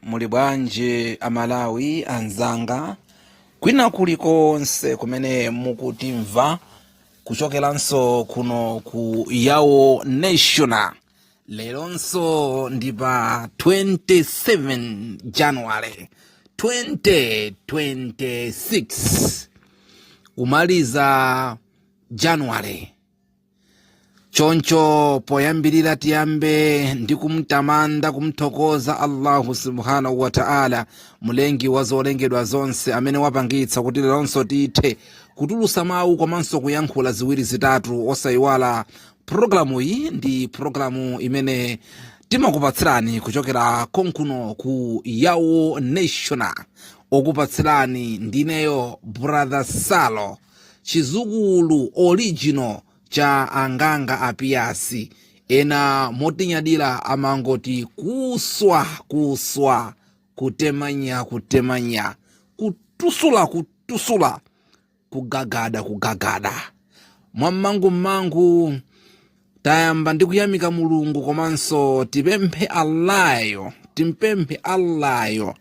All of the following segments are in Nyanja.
Mulibwanje amalawi anzanga kwina kulikonse kumene mukutimva kuchokeranso kuno ku Yawo National. Leronso ndi pa 27 January 2026 kumaliza January. Choncho poyambirira tiyambe ndi kumtamanda kumthokoza Allahu subhanahu wa ta'ala, mulengi wa zolengedwa zonse, amene wapangitsa kuti leronso tithe kutulusa mawu komanso kuyankhula ziwiri zitatu osayiwala. Programu iyi ndi programu imene timakupatsirani kuchokera konkuno ku Yawo National. Okupatsirani ndineyo Brother Salo, chizukulu original cha anganga apiyasi, ena motinyadira amangoti kuswa, kutemanya, kutusula, kugagada. Mwammangu tayamba ndi kuyamika Mulungu, komanso timpemphe Allayo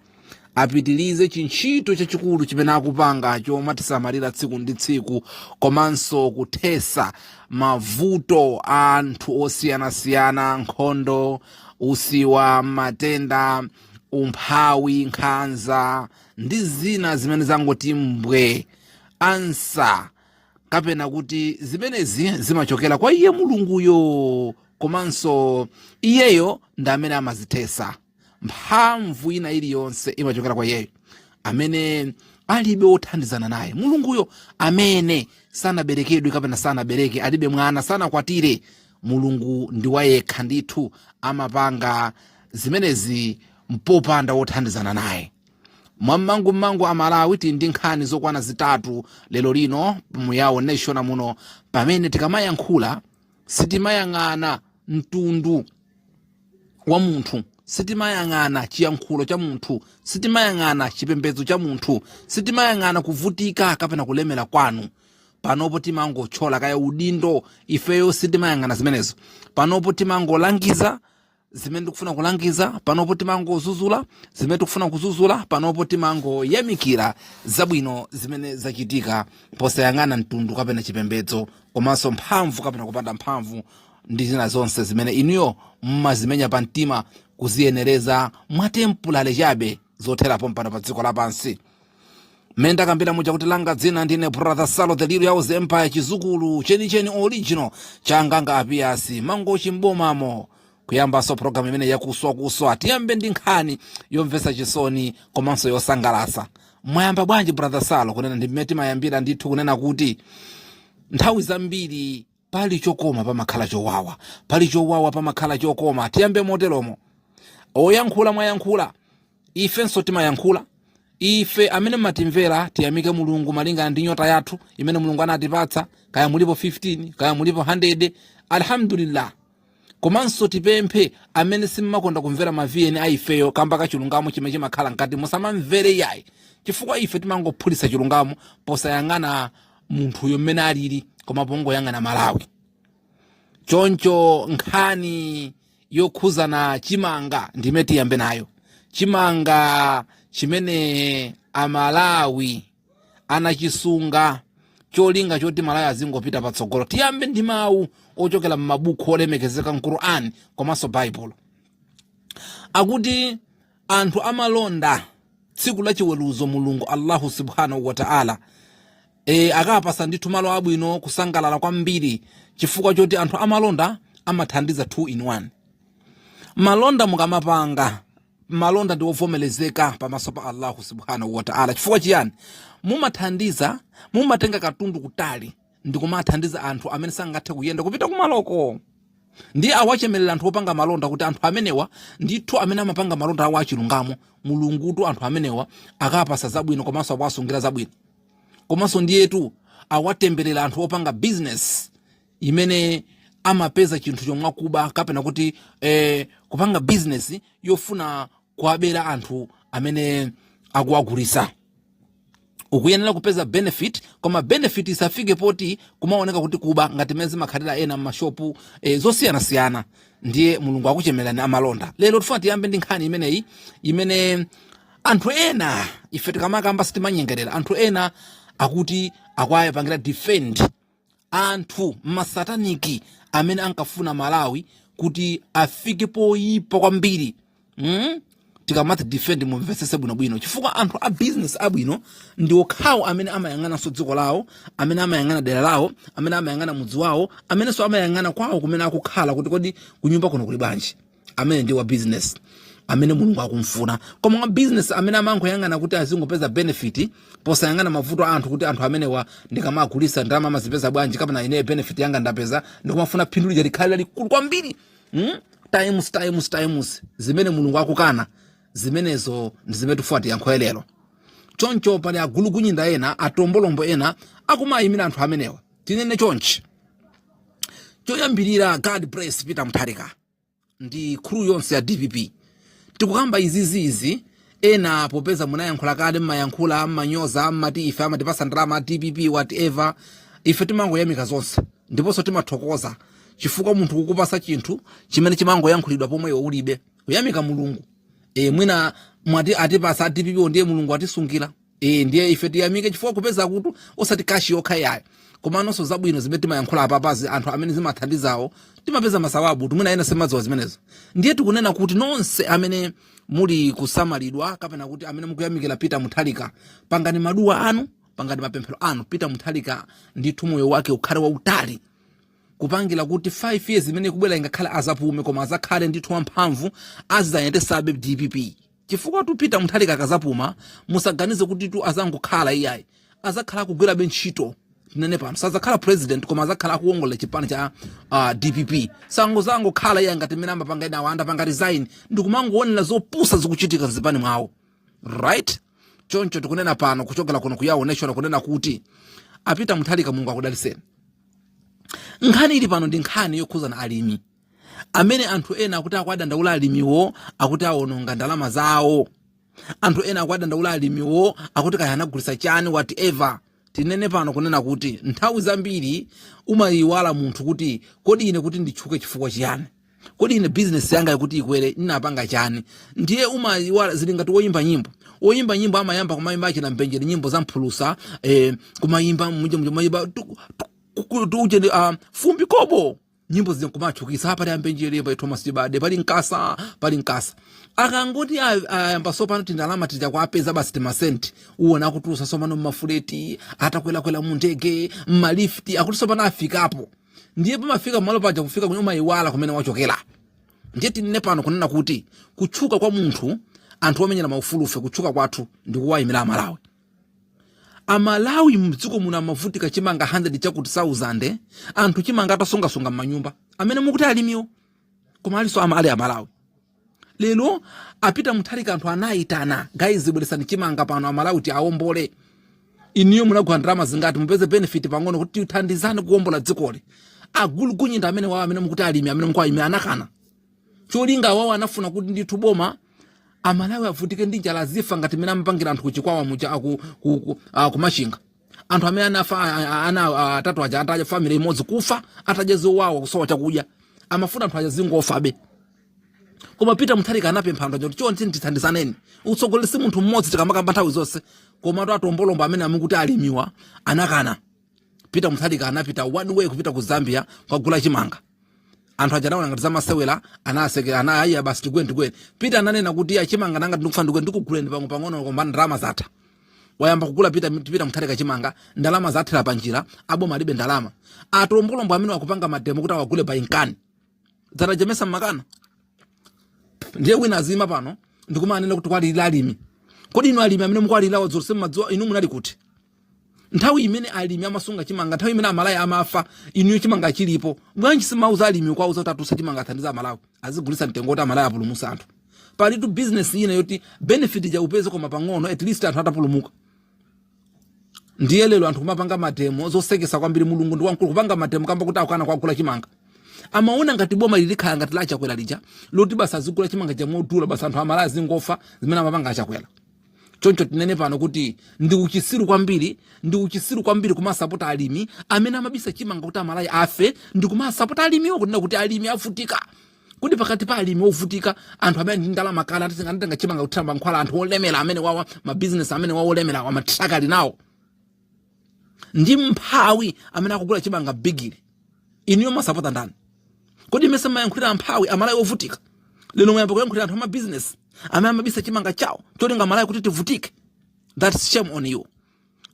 apitilize chinchito chachikulu chimene akupanga chomatisamalira tsiku ndi tsiku, komanso kuthesa mavuto a anthu osiyanasiyana, nkhondo, usiwa, matenda, umphawi, nkhanza ndi zina zimene zangoti mbwe ansa, kapena kuti zimenezi zimachokera kwa iye Mulunguyo, komanso iyeyo ndi amene amazithesa. Mphamvu ina iliyonse imachokera kwa iyeyo amene alibe othandizana naye. Mulunguyo amene sanaberekedwe kapena sanabereke, alibe mwana, sanakwatire. Mulungu ndi wayekha ndithu amapanga zimenezi mpopanda othandizana naye. Mwammangu amalawi ndi nkhani zokwana zitatu lero lino mu Yawo National muno, pamene tikamayankhula sitimayang'ana mtundu wa munthu, sitimayang'ana chiyankhulo cha munthu, sitimayang'ana chipembedzo cha munthu, sitimayang'ana kuvutika kapena kulemera kwanu. Panopo timangochola kaya udindo, ifeyo sitimayang'ana zimenezo. Panopo timangolangiza zimene tikufuna kulangiza, panopo timangozuzula zimene tikufuna kuzuzula, panopo timangoyamikira zabwino zimene zachitika, posayang'ana mtundu kapena chipembedzo, komanso mphamvu kapena kupanda mphamvu ndi zina zonse zimene inuyo mmazimenya pa mtima kuziyenereza mwatempulale chabe zotherapo mpano pa dziko lapansi. Menda kambira muja kuti langa dzina ndine Brother Salo, the Little Yawo's Empire, chizukulu chenicheni original cha anganga apiyasi, mango chimbomamo. Kuyambaso programu imene yakuswa tiyambe ndi nkhani yomvetsa chisoni komanso yosangalasa. Mwayamba bwanji Brother Salo? Kunena ndi mmene timayambira ndithu, kunena kuti nthawi zambiri pali chokoma pamakhala chowawa, pali chowawa pamakhala chokoma. Tiyambe moteromo. Oyankhula mwayankhula, ifenso timayankhula. Ife amene matimvera tiyamike Mulungu malingana ndi nyota yathu imene Mulungu anatipatsa, kaya mulipo 15 kaya mulipo 100, alhamdulillah. Komanso tipemphe amene simmakonda kumvera maviyeni aifeyo kamba ka chilungamo chimene chimakhala nkati, musamamvere yayi, chifukwa ife timangophulitsa chilungamo posayang'ana munthuyo mmene alili, koma pongoyang'ana Malawi. Choncho nkhani yokhuzana chimanga ndimene tiyambe nayo. Chimanga chimene amalawi anachisunga cholinga choti Malawi azingopita patsogolo. Tiyambe ndi mawu ochokera m'mabuku olemekezeka Qur'an komanso Bible. Akuti anthu amalonda tsiku la chiweruzo Mulungu Allahu subhanahu wa ta'ala akapasa ndithu malo abwino kusangalala kwambiri, chifukwa choti anthu amalonda amathandiza 2 in 1. Malonda mukamapanga, malonda ndi ovomerezeka pamaso pa Allahu subhanahu wa ta'ala. Chifukwa chiyani? Mumathandiza, mumatenga katundu kutali ndi kumathandiza anthu amene sangathe kuyenda kupita kumaloko. Ndi awachemerera anthu opanga malonda kuti anthu amenewa ndithu amene amapanga malonda awo achilungamo. Mulungutu anthu amenewa akapasa zabwino komanso awasungira zabwino. Komanso ndiyetu awatemberera anthu opanga business imene amapeza chinthu chomwe kuba kapena kuti kupanga business yofuna kuabera anthu amene akuagulisa. Ukuyenera kupeza benefit, koma benefit isafike poti kumaoneka kuti kuba ngati mezi makhalira ena mashopu zosiyana-siyana. ndiye mulungu akuchemerani amalonda. Lero tifuna tiyambe ndi nkhani imeneyi imene anthu ena ife tikamakamba sitimanyengerera. Anthu ena akuti akwayapangira defend anthu masataniki amene ankafuna Malawi kuti afike poyipa kwambiri. Tikamati defend mumvesese bwinobwino chifukwa anthu a business abwino ndi okhawo amene amayang'ana so dziko lawo, amene amayang'ana dera lawo, amene amayang'ana mudzi wawo, amene so amayang'ana kwawo kumene akukhala kuti kodi kunyumba kuno kuli bwanji. Amene ndi wa business amene mulungu akumfuna. Koma wa business amene amangoyang'ana kuti azingopeza benefit posayang'ana mavuto anthu kuti anthu amene wa ndikamagulisa ndalama amazipeza bwanji kapena ine benefit yanga ndapeza ndikumafuna phindu lija likhale likulu kwambiri. Times zimene mulungu akukana zimenezo ndizimene tifuati yankho lero. Choncho pali agulugunyinda ena atombolombo ena akumayimira anthu amenewa. Tinene chonchi choyambirira God bless Peter Mutharika ndi crew yonse ya DPP. Tikukamba izizi ena popeza munayankhula kale mayankhula manyoza mati ife amatipasa ndalama DPP whatever ife timangoyamika zonse ndiponso timathokoza chifukwa munthu kukupasa chinthu chimene chimangoyankhulidwa pomwe iwe ulibe kuyamika mulungu. Mwina mwati atipasa DPP ndiye mulungu atisungira. Ndiye ife tiyamike chifukwa kupeza kuti osati kashi yokha yayi koma nonso zabwino zimene timayankhula apapazi anthu amene zimathandizawo timapeza masawabu tumwina ena semadziwa zimenezo. Ndiye tikunena kuti nonse amene muli kusamalidwa kapena kuti amene mukuyamikira Peter Mutharika pangani maduwa anu, pangani mapemphero anu. Peter Mutharika ndithu moyo wake ukhale wautali kupangira kuti 5 years imene kubwera ingakhale azapume koma azakhale ndithu wamphamvu azidzayendesabe DPP. Chifukwa tu Peter Mutharika akazapuma musaganize kuti tu azangokhala iyayi, azakhala kugwira ntchito. Tinene pano sazakhala president koma azakhala kuongola chipani cha DPP. Zango khala iye ngati mene amapanga ina wanda panga resign ndikumangoonera zopusa zikuchitika mzipani mwawo. Right? Choncho tikunena pano kuchokera kuno kuyaoneshwa kunena kuti Peter Mutharika mulungu akudaliseni. Nkhani ili pano ndi nkhani yokhuza na alimi amene anthu ena akuti akwadandaula alimiwo akuti awononga ndalama zawo. Anthu ena akwadandaula alimiwo akuti kaya anagulisa chani whatever. Tinene pano kunena kuti nthawi zambiri umayiwala munthu kuti kodi ine kuti ndichuke chifukwa chiyani, kodi ine business yanga kuti ikwere inapanga chani. Ndiye umayiwala zili ngati woyimba nyimbo amayamba kumayimba china mpenjeri nyimbo za mphulusa kumayimba mumayimba uje fumbi kobo nyimbo zile kumachukisa hapa ya mpenjeri pa Thomas Chibade pali nkasa akangoti ayamba sopano tindalama tija kwa apeza basi timasenti uona kutusa somano mmafuleti atakwela mundege mmalifti akuti sopano afikapo. Ndiye pamafika malo paja kufika kunyuma iwala kumene wachokela. Ndiye tinene pano kunena kuti kuchuka kwa munthu anthu wamenyera maufulufe kuchuka kwathu ndikuwayimira Malawi. Amalawi mdziko muna mavutika chimanga 100 chakuti 1000 anthu chimanga atasonga manyumba amene mukuti alimiwo koma aliso amali Amalawi. Lelo Peter Mutharika anthu anayitana guys bweresani chimanga pano Amalawi ti awombole. Iniyo munagwa ndalama zingati mupeze benefit pang'ono kuti uthandizane kuwombola dzikoli. Agulugunyinda amene wawo amene mukuti alimi amene mkwayimira anakana. Cholinga wawo anafuna kuti ndithu boma Amalawi avutike ndi njala zifa ngati mena mpangira anthu kuchikwawa mucha kumashinga. Anthu amene anafa atatu aja ataja family imodzi kufa atajezo wawo kusowa chakudya. Amafuna anthu ajazingofa be. Koma Peter Mutharika anapempha anthu kuti chonse ndithandizaneni. Utsogolese munthu mmodzi tikamakamba nthawi zonse koma to atombolomba amene amukuti alimiwa anakana. Peter Mutharika anapita one way kupita ku Zambia kwagula chimanga. Anthu ajanaona ngati zamasewera anasekera anaya basi tigwe. Peter ananena kuti ya chimanga nanga ndikufa ndikuguleni pang'ono koma ndalama zatha. Wayamba kugula Peter Mutharika chimanga ndalama zathira panjira aboma alibe ndalama. Atombolombo amene wakupanga mademo kuti awagule pa inkani. Zarajemesa makana. Ndiye wina azima pano ndikumanena kuti kwali lalimi. Kodi ino alimi amene mkwalilawa zonse madziwa inu munali kuti. Nthawi imene alimi amasunga chimanga nthawi imene Amalawi amafa inu chimanga chilipo. Bwanji simauza alimi kwa uza tatusa chimanga thandiza Amalawi azigulisa mtengo kuti Amalawi apulumusa anthu. Pali tu business ina yoti benefit ja upeze koma pang'ono at least anthu atapulumuka. Ndiye lelo anthu kumapanga mademo zosekesa kwambiri mulungu ndi wankulu kupanga mademo kamba kuti akana kwagula chimanga. Amaona ngati boma lilikhala ngati la chakwera lija loti basa azigula chimanga cha modula basa anthu Amalawi zingofa zimene amapanga achakwera. Choncho tinene pano kuti ndi uchisiru kwambiri kumasapota alimi amene amabisa chimanga kuti Amalawi afe ndi kumasapota alimiwo kunena kuti alimi afutika. kuti pakati pa alimi ovutika anthu amene ndi ndalama kala atenga chimanga kuthamba nkhwala anthu olemera amene wawa ma business amene wawo olemera wa matraka ali nawo ndi mphawi amene akugula chimanga bigiri iniyo masapota ndani kodi mese mayankhulira mphawi amalawi ovutika lero mwayamba kuyankhulira anthu ama business amene amabisa chimanga chawo cholinga malawi kuti tivutike. That's shame on you.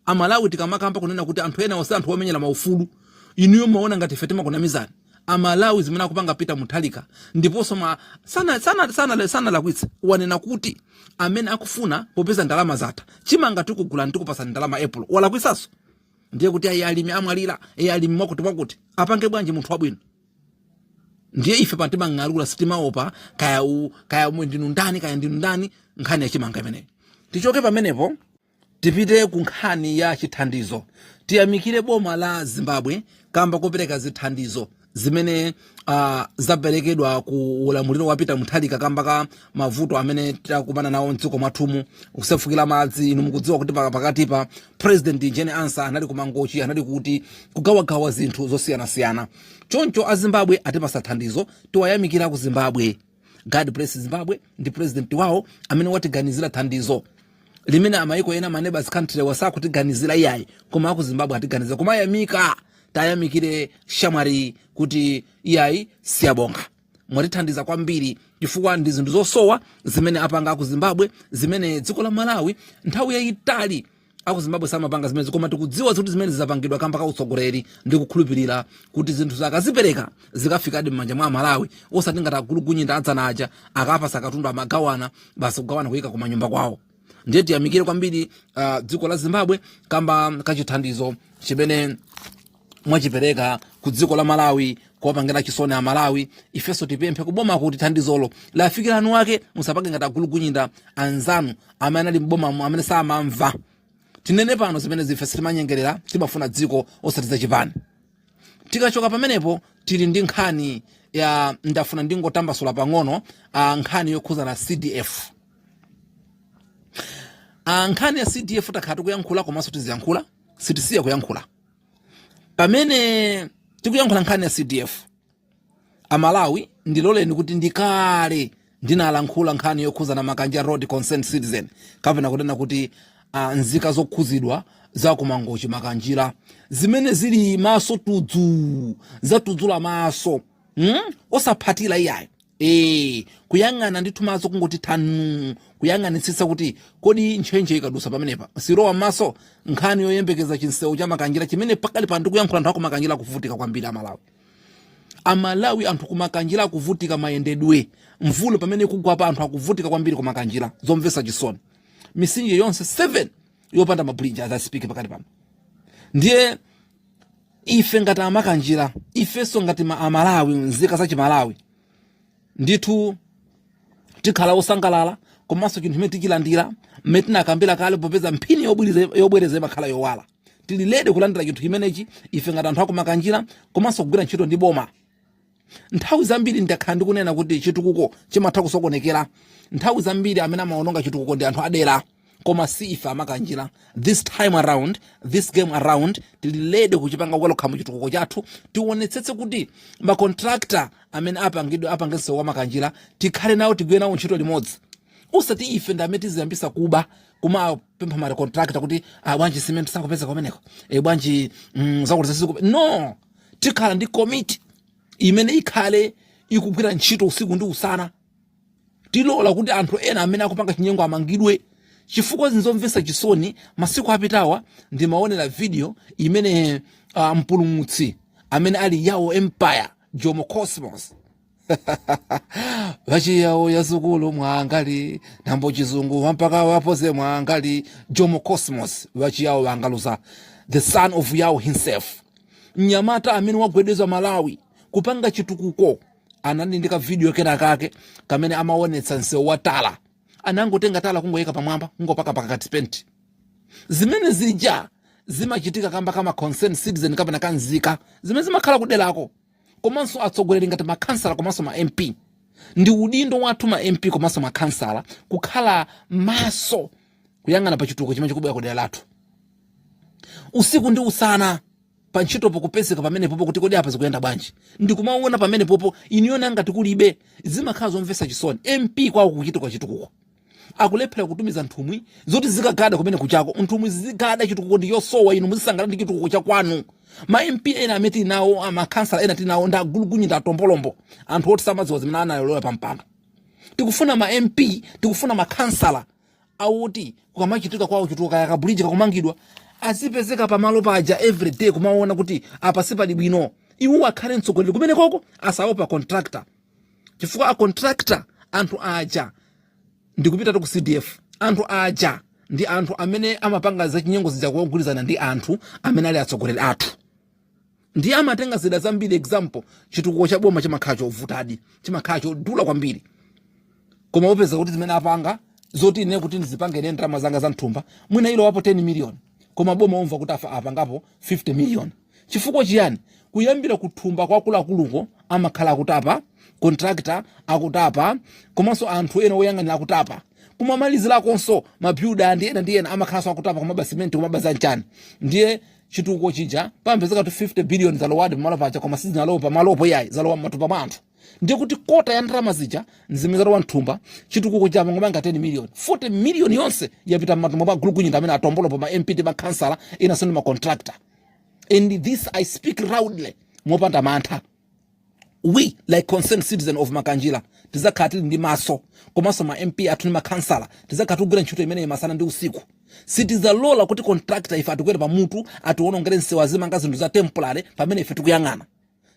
Amalawi tikamakamba kunena kuti anthu ena onse anthu omenyera maufulu iniyo maona ngati fetima kuna mizani. Amalawi zimene akupanga pita muthalika ndiponso sana lakwitsa wanena kuti amene akufuna popeza ndalama zatha chimanga tikugula ndikupasa ndalama April walakwisaso ndiye kuti ayi alimi amwalira alimi mwakuti apange bwanji munthu wabwino. Ndiye ife patima ng'alula sitima opa kaya ndinu ndani nkhani ya chimanga imeneyo. Tichoke pamenepo tipite ku nkhani ya chithandizo. Tiyamikire boma la Zimbabwe kamba kopereka zithandizo zimene zaperekedwa ku ulamuliro wapita muthalika kamba ka mavuto amene takumana nawo mdziko mwathumu kusefukira madzi. Inu mukudziwa kuti pakati pa President Jane Ansa anali kumangochi anali kuti kugawagawa zinthu zosiyana-siyana. Choncho a Zimbabwe atipasa thandizo tiwayamikira ku Zimbabwe. God bless Zimbabwe ndi president wawo amene watiganizira thandizo limene amayiko ena ma neighbors country wasakutiganizira iyayi koma ku Zimbabwe atiganizira koma yamika tayamikire shamwari kuti iyayi siyabonga mwatithandiza kwambiri chifukwa ndi zinthu zosowa zimene apanga ku Zimbabwe zimene dziko la Malawi nthawi yayitali aku Zimbabwe samapanga zimene koma tikudziwa kuti zimene zizapangidwa kamba ka utsogoleri ndi kukhulupirira kuti zinthu zakazipereka zikafikadi m'manja mwa Malawi osati ngati agulugunyinda adzanaja akapasa katundu amagawana basi kugawana kuyika ku manyumba kwawo. Ndiye tiyamikire kwambiri dziko la Zimbabwe kamba kachithandizo chimene mwachipereka ku dziko la Malawi kuwapangira chisoni a Malawi. Ifeso tipemphe kuboma kuti thandizolo lafikira anu wake musapange ngati agulugunyinda anzanu amene ali mboma amene samamva. Tinene pano zimene zifesi timanyengerera timafuna dziko osatiza chipani. Tikachoka pamenepo tili ndi nkhani ya ndafuna ndingotambasula pang'ono nkhani yokhuza na CDF. Nkhani ya CDF takhatu kuyankhula komanso tiziyankhula sitisiya kuyankhula. Pamene tikuyankhula nkhani ya CDF Amalawi ndiloleni kuti ndikale ndinalankhula nkhani yokhuza na Makanja Road Concerned Citizen kapena kunena kuti nzika zokhuzidwa za kumangochi makanjira zimene zili maso tudzu zatudzula maso osaphatira iyayi kuyang'ana ndithu maso kungoti thanu kuyang'anitsitsa kuti kodi ntchentche ikadusa pamenepa sirowa maso nkhani yoyembekeza chinsewu cha makanjira chimene pakali pano kuyankhula anthu akumakanjira kuvutika kwambiri Amalawi anthu kumakanjira kuvutika mayendedwe mvula pamene kugwa pa anthu akuvutika kwambiri kumakanjira zomvesa chisoni. Misinje yonse 7 yopanda mabridge as I speak pakati pano. Ndiye ife ngati amakanjira ifeso ngati Amalawi nzika za Malawi ndithu tikhala osangalala komanso chinthu chimene tichilandira metina akambira kale popeza mphini yobwereza makhala yowala tililede kulandira chinthu chimenechi ife ngati anthu akumakanjira komanso kugwira ntchito ndi boma. Nthawi zambiri ndakhala ndikunena kuti chitukuko chimatha kusokonekera. Nthawi zambiri amene amaononga chitukuko ndi anthu adera koma si ife amakanjira. This time around, this game around tililede kuchipanga welcome chitukuko chathu tionetsetse kuti ma contractor amene apangenso wa makanjira tikhale nawo tigwe nawo ntchito limodzi. Usati ife ndamene tiziyambisa kuba kuma pempha mari contractor kuti bwanji cement sakupeza kwameneko bwanji zakuti zisikupe no tikhala ndi committee imene ikhale ikugwira ntchito usiku ndi usana tilola kuti anthu ena amene akupanga chinyengo amangidwe chifukwa zinzomvesa chisoni. Masiku apitawa ndimaonera video imene mpulumutsi amene ali yawo empire Jomo Cosmos vachi yawo yazukulu mwangali nambo chizungu wampaka wapoze mwangali Jomo Cosmos vachi yawo wangaluza the son of yawo himself mnyamata amene wagwedeza Malawi kupanga chitukuko. Anandika video kena kake kamene amaonetsa nsewu watala anangotenga tala kungoyika pamwamba kungopaka pakati penti zimene zija zimachitika kama concerned citizen kapena kanzika zimene zimakhala kudelako komanso atsogoleri ngati makansala komanso ma MP. Ndi udindo wathu ma MP komanso makansala kukhala maso kuyang'ana pa chitukuko chimene chikubwera kudera lathu usiku ndi usana pa ntchito pokupezeka pamene popo kuti kodi apa zikuyenda bwanji ndikumaona pamene popo iniona ngati kulibe zimakhala zomvetsa chisoni. MP kwawo kuchituka chitukuko akulephera kutumiza nthumwi zoti zikagada kumene kuchako nthumwi zikagada chitukuko ndi yosowa inu muzisangala ndi chitukuko cha kwanu. Ma MP ena ameti nawo amakansala ena tinawo nda gulugunyi nda tombolombo anthu oti samadziwa zimene analola pampando. Tikufuna ma MP tikufuna makansala auti kukamachitika kwawo chitukuko yakabuliji kakumangidwa azipezeka pamalo paja every day kumaona kuti apa sipali bwino. Iwo akhale mtsogoleri kumene koko asaopa contractor chifukwa a contractor anthu aja ndikupita ku CDF anthu aja ndi anthu amene amapanga za chinyengo zija kugulizana ndi anthu amene ali atsogoleri athu. Ndi amatenga zida zambiri example chitukuko cha boma chimakhala chovutadi chimakhala chodula kwambiri koma upeza kuti zimene apanga zoti ine kuti ndizipange ine ndalama zanga za mthumba mwina ilo wapo 10 million koma boma umva kuti apangapo 50 million. Chifukwa chiyani? Kuyambira kuthumba kwa akuluakuluko amakhala akutapa contractor akutapa komanso anthu ena oyang'anira akutapa kumamalizirakonso mabuilder ndi ena amakhalanso akutapa koma basimenti koma bazanchani. Ndiye chitukuko chija pamapezeka kuti 50 billion zalowadi pamalo paja koma sizinalowa pamalopo yayi zalowa matupa manthu. Ndiye kuti kota ya ndalama zija nzimizalowa mthumba chitukuko cha mangomanga 10 million 40 million yonse yapita mmatumba pa gulugunyinda amene atombolo pa ma MP ndi makansala ena sindi ma contractor. And this I speak loudly mopanda mantha. We like concerned citizen of Makanjira tizakhala ndi maso komanso ma MP athu ndi makansala tizakhala kugwira ntchito imene masana ndi usiku. Sitizalola kuti contractor ife atikwere pa mutu atiwonongere nsewa zimanga zinthu za temporary pamene ife tikuyang'ana.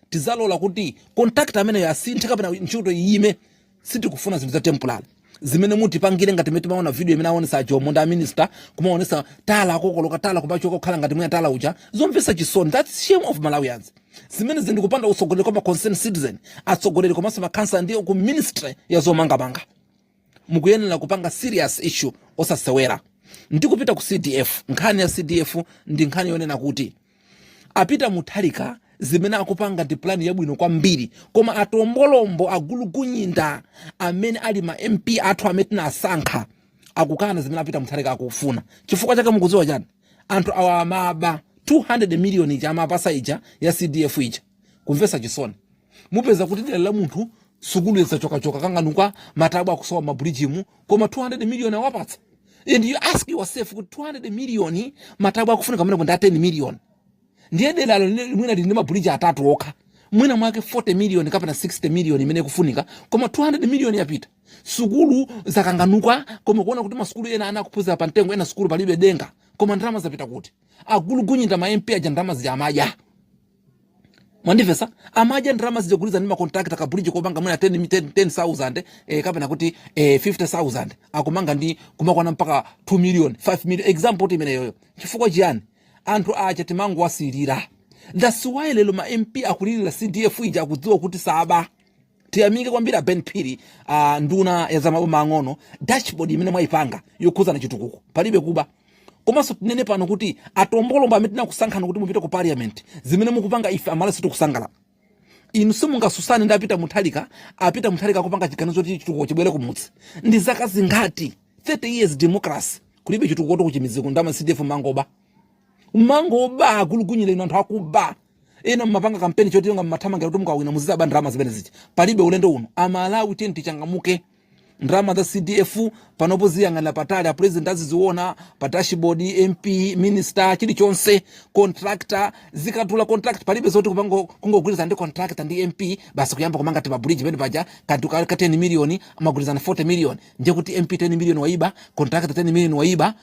Tizalola kuti contractor amene yasinthe kapena ntchito iyime sitikufuna zinthu za temporary zimene muti pangire ngati meti maona video imene aonesa Jomo nda minister kumaonesa tala akokoloka tala kubachoka kukhala ngati mwe tala uja zomvesa chisoni. That's shame of Malawians. Zimene zindikupanda usogoleri kwa concerned citizen atsogoleri komanso makansala ndiyo ku ministry ya zomangamanga mukuyenera kupanga serious issue osasewera. Ndikupita ku CDF nkhani ya CDF ndi nkhani yonena kuti apita Mutharika zimene akupanga ndi plan yabwino kwambiri koma atombolombo agulugunyinda amene ali ma MP athu amene tinasankha akukana zimene apita Mutharika akufuna. Chifukwa chake mukudziwa chani? Anthu awa amaba 200 million ija amapasa ija ya CDF ija kumvesa chisoni. Mupeza kuti dela la munthu sukulu yesa choka kanganuka matabu akusowa mabridge mu koma 200 million awapatsa. And you ask yourself kuti 200 million matabu akufunika kamene kwenda 10 million. Ndiye dela mwina ndi mabridge atatu okha. Mwina mwake 40 million kapena 60 million imene kufunika koma 200 million yapita. Sukulu zakanganuka koma kuona kuti masukulu ena anakuphunzira pa mtengo ena sukulu palibe denga koma ndalama zapita kuti. Agulugunyinda ma MP aja ndalama zija amaja. Mwandivesa amaja ndalama zija kuliza ndi ma contractor ka bridge kopanga mwina 10,000 kapena kuti 50,000 akumanga ndi kumakwana mpaka 2 million 5 million example ti imene yoyo. Chifukwa chiyani? Anthu acha timango wasilira. That's why lelo ma MP akulilira CDF ija akudziwa kuti saba tiyamike kwambiri Ben Phiri nduna ya zamaboma ang'ono dashboard imene mwaipanga yokhuza na chitukuko palibe kuba. Komanso tinene pano kuti atombolomba amene tinakusankhana kuti mupite ku parliament zimene mukupanga ife amala sitikusangala. Inu simungasusane ndapita Mutharika apita Mutharika kupanga chiganizo choti chitukuko chibwere kumudzi. Ndi zaka zingati 30 years democracy kulibe chitukuko to kuchimiziko ndama CDF mangoba agulugunyira ino anthu akuba. Ena mmapanga kampeni choti nga mmathamanga kuti mukawina muzizaba ndalama zimene zichi palibe ulendo uno. Amalawi tenti changamuke ndalama za CDF panopo ziyang'ana patali a president aziziona pa dashboard MP minister chilichonse contractor zikatula contract palibe zoti kupango kungogwirizana ndi contractor ndi MP basi kuyamba kumanga tipa bridge pene paja katuka 10 million amagwirizana 40 million ndiye kuti MP 10 million waiba contractor 10 million waiba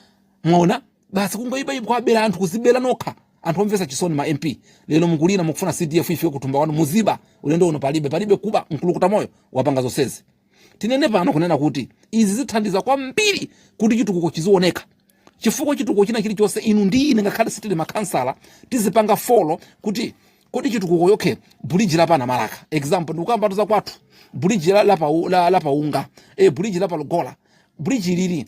muona basi kungoiba kwa bela anthu kuzibela nokha anthu omvesa chisoni ma MP lero mukulina mukufuna CDF ife kutumba wanu muziba ulendo uno palibe kuba nkulukuta moyo wapanga zonsezi. Tinene pano kunena kuti izi zithandiza kwambiri kuti chitukuko chizioneka. Chifukwa chitukuko china chilichonse inu ndi ine ngakhale sitile makansala tizipanga follow kuti kodi chitukuko yokhe bridge la pana Malaka example ndikamba tuza kwathu bridge la pa unga bridge la pa Lugola bridge lili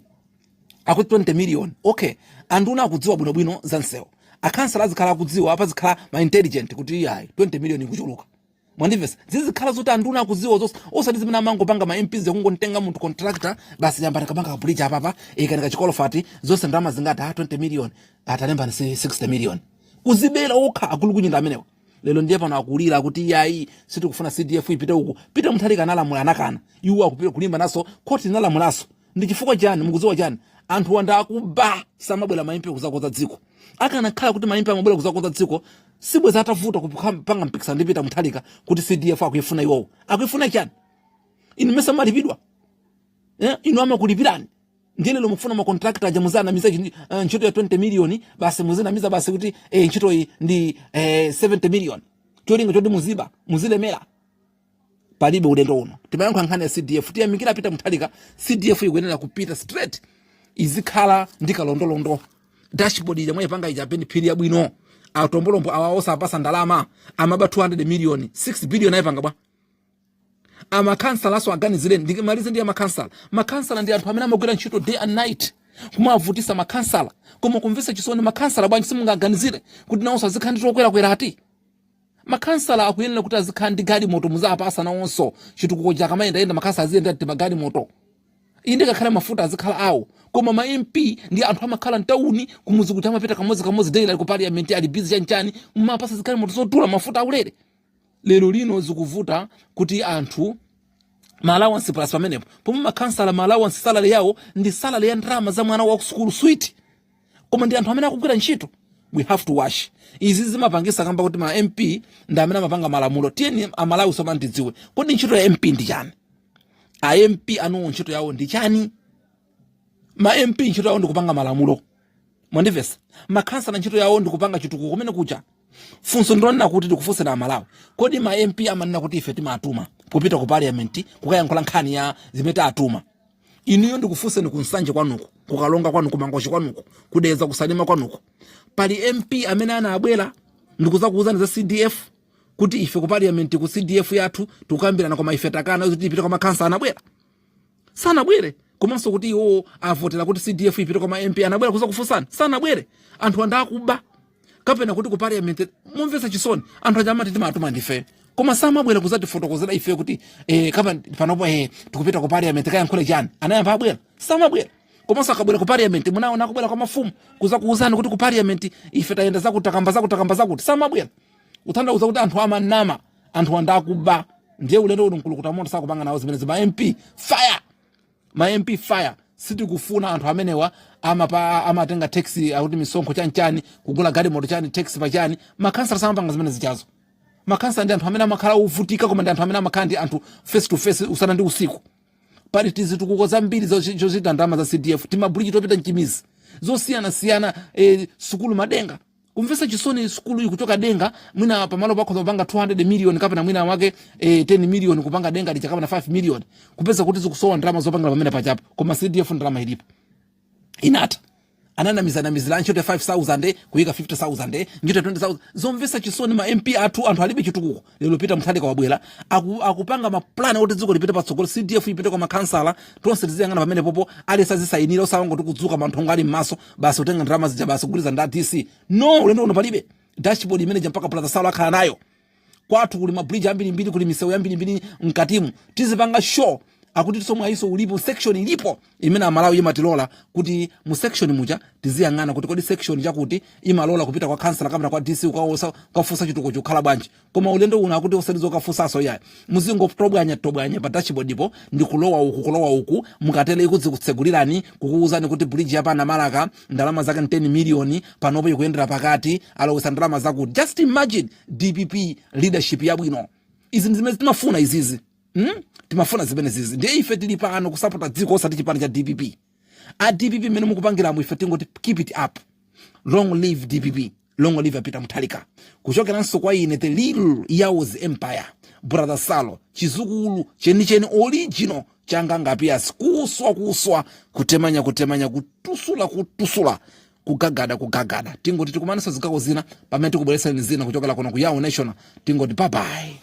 akuti 20 million okay anduna akudziwa bwino za nsewo akansala azikhala akudziwa apa zikhala ma intelligent kuti yayi 20 million ikuchuluka. Mwandivesa zizikhala zoti anduna akudziwa zonse osati zimene amango panga ma MPs kungontenga munthu contractor basi yamba nakapanga bridge apa ikanika chikolofati zonse ndalama zingati 20 million atalemba 60 million kuzibera okha akulu kunyinda amenewa. Lelo ndiye pano akulira kuti yayi sitikufuna CDF ipite uku. Peter Mutharika analamula anakana. Iwo akupita kulimba naso koti inalamulaso. Ndi chifukwa chani mukudziwa chani? Anthu wanda akuba samabwera maimpe kuzakoza dziko. Akanakhala kuti maimpe amabwera kuzakoza dziko sibweza atavuta kupanga mpikisano ndi Peter Mutharika kuti CDF akuyifuna iwowo. Akuyifuna chani? Inu mesa malipidwa. Inu amakulipirani. Ndiye lelo mufuna ma contractor ajamuzana miza ntchito ya 20 milioni basi muzina miza basi kuti ntchito iyi ndi 70 milioni. Cholinga choti muziba muzilemera. Palibe ulendo uno. Timayankha nkhani ya CDF tiyamikira Peter Mutharika CDF ikuyenera kupita straight izikhala ndikalondolondo. Dashboard yamwe panga ijapeni phiri ya bwino. Atombolombo awaosa apasa ndalama amaba 200 milioni 6 billion ayipanga bwa. Amakansala aso aganizire ndimalize ndi amakansala. Makansala ndi anthu amene amagwira ntchito day and night. Kumavutisa makansala. Koma kumvesa chisoni makansala bwanji simungaganizire kuti nawonso azikhandira okwera ati. Makansala akuyenera kuti azikhandi gadi moto muzapasa nawonso chitukuko chaka mayenda makansala aziyenda ati magadi moto. Inde kakhala mafuta azikhala awo. Koma ma MP ndi anthu amakhala mtauni kumuzi kuti amapita kamozi daily ku parliament ali busy chanchani mumapasa zikali moto zotula mafuta aulere. Lero lino zikuvuta kuti anthu ma allowance plus pamenepo. Pomwe makansala ma allowance salary yawo ndi salary ya ndrama za mwana wa school suite. Koma ndi anthu amene akugwira ntchito. We have to wash. Izi zimapangisa kamba kuti ma MP ndi amene amapanga malamulo. Tiyeni amalawi soma ndidziwe. Kodi ntchito ya MP ndi chani? A MP anu ntchito yawo ndi chani? Ma MP ntchito yawo ndi kupanga malamulo. Mwandivesa? Makansala ntchito yawo ndi kupanga chitukuko kumene kucha. Funso ndona kuti tikufunse na amalawi. Kodi ma MP amanena kuti ife timatuma kupita ku parliament kukayankhula nkhani ya zimeta atuma. Inuyo ndikufunse kunsanje kwanuko, kukalonga kwanuko, mangoshi kwanuko, kudeza kusalima kwanuko. Pali MP amene anabwera ndikuza kuuzana za CDF kuti ife ku parliament ku CDF yathu tukambirana kwa ife takana kuti ipite kwa makansala anabwera. Sana bwere. Komanso kuti iwo avotera kuti CDF ipite kwa MP anabwera kuza kufunsana. Sana bwere. Anthu anda akuba. Kapena kuti ku parliament mumvesa chisoni anthu ajamati timatuma ndife. Koma samabwera kuzati fotokozera ife kuti kapa panopo tikupita ku parliament kayankhule chani. Anayamba abwera. Samabwera. Komanso akabwera ku parliament munaona akubwera kwa mafumu kuza kuuzana kuti ku parliament ife tayenda zakutakamba zakuti samabwera. Utanda uza kuti anthu amanama anthu anda akuba. Ndiye ulendo uno nkulukuta moto sakupanga nawo zimene ma MP fire. Ma MP fire. Siti kufuna anthu amenewa amatenga taxi akuti misonkho chanchani kugula gari moto chani taxi pachani makansala samapanga zimene zichazo. Makansala ndi anthu amene amakhala uvutika koma ndi anthu amene amakhala ndi anthu face to face usana ndi usiku. Pali tizitukuko zambiri zochita ndalama za CDF timabuliji topita mchimizi zosiyana sukulu madenga. Kumvesa chisoni sukulu kuchoka denga mwina pamalo pako kupanga 200 milioni kapena mwina wake 10 milioni kupanga denga lichakapa na 5 milioni kupesa kuti zikusowa ndalama zopanga pamene pachapo koma CDF ndalama ilipo inata anana mizana nchote 5,000 kuika 50,000 nchote 20,000 zomvesa chisoni ma MP anthu alibe chitukuko. Lelo Peter Mutharika wabwera akupanga ma plan oti dziko lipite patsogolo CDF ipite kwa makansala tonse tiziyangana pamene popo ali sazisainira usawango tikudzuka manthu ali mmaso basi utenga ndalama zija basi kuguliza nda DC. No ulendo uno palibe. Dashboard manager mpaka Plaza Sala akhala nayo. Kwathu kuli ma bridge ambiri kuli misewu ambiri mkatimu tizipanga show akuti tisomwe aiso ulipo section ilipo imene amalawi imatilola kuti mu section muja tiziyangana kuti kodi section chakuti imalola kupita kwa kansala kapena kwa DC ukafusa chituko chokhala bwanji. Koma ulendo uno akuti usalizo kafusaso yayi muzingo tobwanya pa dashboard ipo ndi kulowa uku mukatele ikudzi kutsegulirani kukuuzani kuti bridge yapa na Malaka ndalama zake 10 milioni panopo ikuyendera pakati alowesa ndalama zakuti. Just imagine DPP leadership yabwino. Izi zimene timafuna izizi. Timafuna zimene zizi. Ndiye ife tili pano kusapota dziko osati chipani cha DPP. A DPP mene mukupangira mu ife tingoti keep it up. Long live DPP. Long live Peter Mutharika. Kuchokeranso kwa ine the little Yawo's empire. Brother Salo. Chizukulu cheni original changanga pia kuswa kutemanya kutusula kugagada. Tingoti tikumanisa zikako zina pamene tikubweretsa zina kuchokera kuno ku Yawo National. Tingoti bye bye.